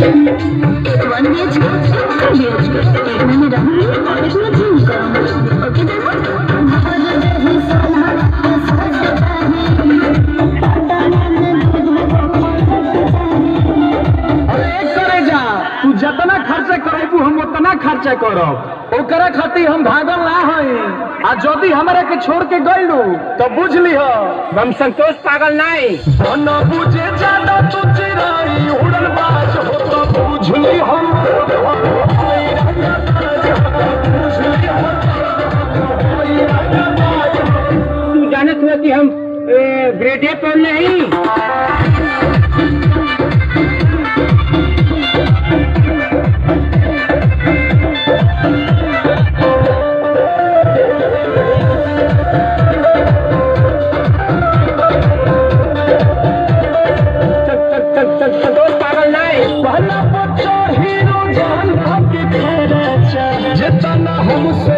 1 BHK, 2 BHK, एक में मैं रहूंगी और एक में जिम करूंगी। ओके तू जितना खर्चा करेबू हम उतना खर्चा करब। ओकरा खातिर हम भागल ना हई। आ जदी हमरा के छोड़ के गइलू तो बुझ लीह हम संतोष पागल नहीं। न बुझे ज्यादा तू चिराई उड़न बाज हो तो बुझ ली हम। तू जानत हो कि हम ग्रेड ए पर नहीं। जितना हमसे